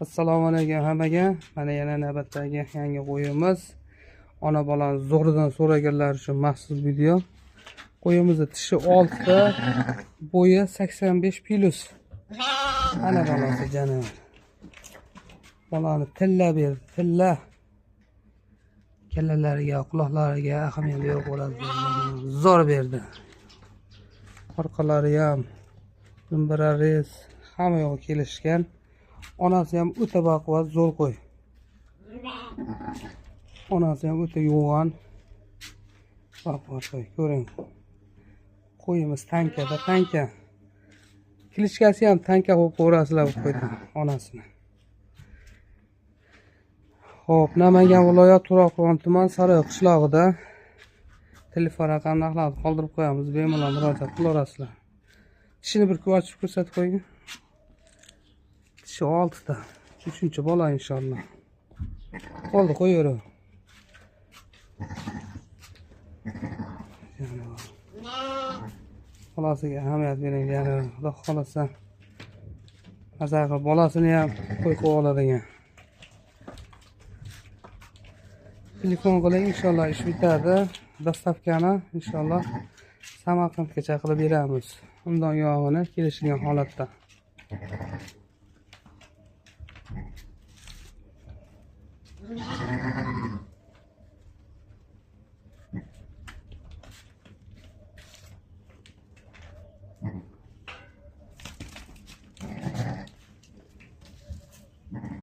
Assalomu alaykum hammaga. Mana yana navbatdagi yangi qo'yimiz. Ona bolani zo'ridan so'raganlar uchun maxsus video. Qo'yimizning tishi 6 ta, bo'yi 85 plus. Ana bolasi janob. Bolani tilla berdi, tilla. Kallalariga, quloqlariga ahamiyati yo'q bo'ladi. Zo'r berdi. Orqalari ham zimbirariz hamma yo'q kelishgan. Onasi ham o'ta baquvvat zo'r qo'y. Onasi ham o'ta yo'g'on. Baquvvat qo'y, ko'ring. Qo'yimiz tankada, tanka. Kilishkasi ham tanka qo'yib ko'rasizlar bu qo'ydan onasini. Xo'p, Namangan viloyat To'raqo'rg'on tuman Sariq qishlog'ida telefon raqamini qoldirib qo'yamiz. Bemalol murojaat qilaverasizlar. Tishini bir ochib ko'rsatib qo'ying. Tishi 6 ta. 3-chi bola inshaalloh. Qoldi, qo'yaver. Bolasiga ahamiyat bering, ya'ni Xudo xolasa mazza qilib bolasini ham qo'y qo'yib oladigan. Telefon qiling, inshaalloh ish bitadi. Dastavkani inshaalloh Samarqandgacha qilib beramiz. Undan yog'ini kelishgan holatda.